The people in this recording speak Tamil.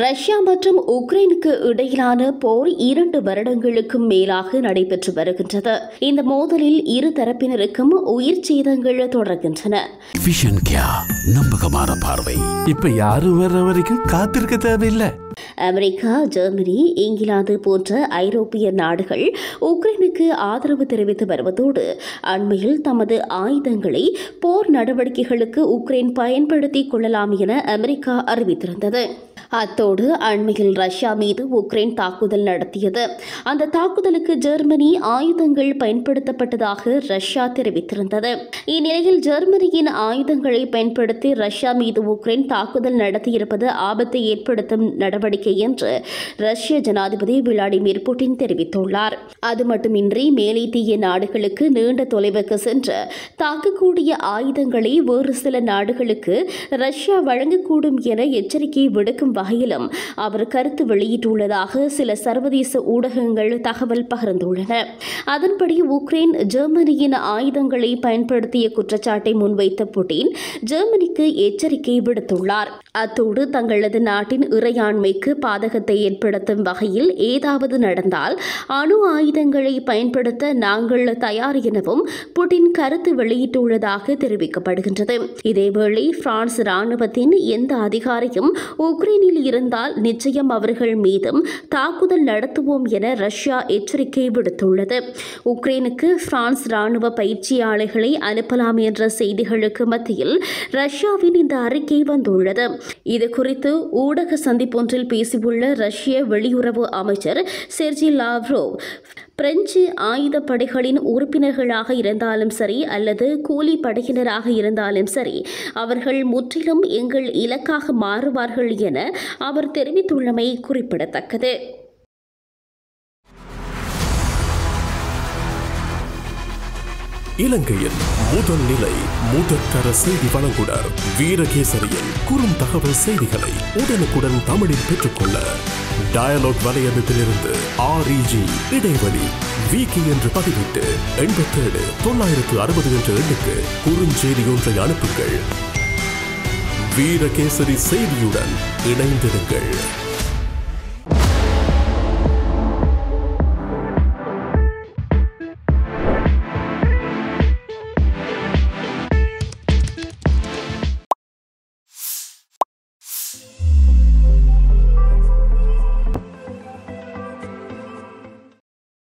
ரஷ்யா மற்றும் உக்ரைனுக்கு இடையிலான போர் 2 வருடங்களுக்கும் மேலாக நடைபெற்று வருகின்றது. இந்த மோதலில் இரு தரப்பினருக்கும் உயிர் சேதங்கள் தொடர்கின்றன. நம்பகமான பார்வை. இப்ப யாரும் வர்ற வரைக்கும் காத்திருக்க தேவையில்லை. அமெரிக்கா, ஜெர்மனி, இங்கிலாந்து போன்ற ஐரோப்பிய நாடுகள் உக்ரைனுக்கு ஆதரவு தெரிவித்து வருவதோடு அண்மையில் தமது ஆயுதங்களை போர் நடவடிக்கைகளுக்கு உக்ரைன் பயன்படுத்திக் கொள்ளலாம் என அமெரிக்கா அறிவித்திருந்தது. அத்தோடு அண்மையில் ரஷ்யா மீது உக்ரைன் தாக்குதல் நடத்தியது. அந்த தாக்குதலுக்கு ஜெர்மனி ஆயுதங்கள் பயன்படுத்தப்பட்டதாக ரஷ்யா தெரிவித்திருந்தது. இந்நிலையில் ஜெர்மனியின் ஆயுதங்களை பயன்படுத்தி ரஷ்யா மீது உக்ரைன் தாக்குதல் நடத்தியிருப்பது ஆபத்தை ஏற்படுத்தும் நடவடிக்கை என்று ரஷ்ய ஜனாதிபதி விளாடிமிர் புட்டின் தெரிவித்துள்ளார். அது மட்டுமின்றி மேலைத்தீய நாடுகளுக்கு நீண்ட தொலைவுக்கு சென்று தாக்கக்கூடிய ஆயுதங்களை வேறு சில நாடுகளுக்கு ரஷ்யா வழங்கக்கூடும் என எச்சரிக்கை விடுக்கும் வகையிலும் அவர் கருத்து வெளியிட்டுள்ளதாக சில சர்வதேச ஊடகங்கள் தகவல் பகிர்ந்துள்ளன. அதன்படி உக்ரைன் ஜெர்மனியின் ஆயுதங்களை பயன்படுத்திய குற்றச்சாட்டை முன்வைத்த புட்டின் ஜெர்மனிக்கு எச்சரிக்கை விடுத்துள்ளார். அத்தோடு தங்களது நாட்டின் இறையாண்மைக்கு பாதகத்தை ஏற்படுத்தும் வகையில் ஏதாவது நடந்தால் அணு ஆயுதங்களை பயன்படுத்த நாங்கள் தயார் எனவும் புட்டின் கருத்து வெளியிட்டுள்ளதாக தெரிவிக்கப்படுகின்றது. இதேவேளை பிரான்ஸ் ராணுவத்தின் எந்த அதிகாரியும் உக்ரைனில் இருந்தால் நிச்சயம் அவர்கள் மீதும் தாக்குதல் நடத்துவோம் என ரஷ்யா எச்சரிக்கை விடுத்துள்ளது. உக்ரைனுக்கு பிரான்ஸ் ராணுவ பயிற்சியாளர்களை அனுப்பலாம் என்ற செய்திகளுக்கு மத்தியில் ரஷ்யாவின் இந்த அறிக்கை வந்துள்ளது. இதுகுறித்து ஊடக சந்திப்பொன்றில் பேசியுள்ள ரஷ்ய வெளியுறவு அமைச்சர் செர்ஜி லாவ்ரோவ், பிரெஞ்சு ஆயுதப்படைகளின் உறுப்பினர்களாக இருந்தாலும் சரி அல்லது கூலி படையினராக இருந்தாலும் சரி அவர்கள் முற்றிலும் எங்கள் இலக்காக மாறுவார்கள் என அவர் தெரிவித்துள்ளமை குறிப்பிடத்தக்கது. இலங்கையின் முதல் நிலை முதற்தர செய்தி வழங்குனர் வீரகேசரியின் குறும் தகவல் செய்திகளை உடனுக்குடன் தமிழில் பெற்றுக்கொள்ள டயலாக் வலையமைப்பிலிருந்து REG இடைவெளி வீக்கி என்று பதிவிட்டு 87 960 என்ற எண்ணுக்கு குறுஞ்செய்தி ஒன்றை அனுப்புங்கள். வீரகேசரி செய்தியுடன் இணைந்திருங்கள்.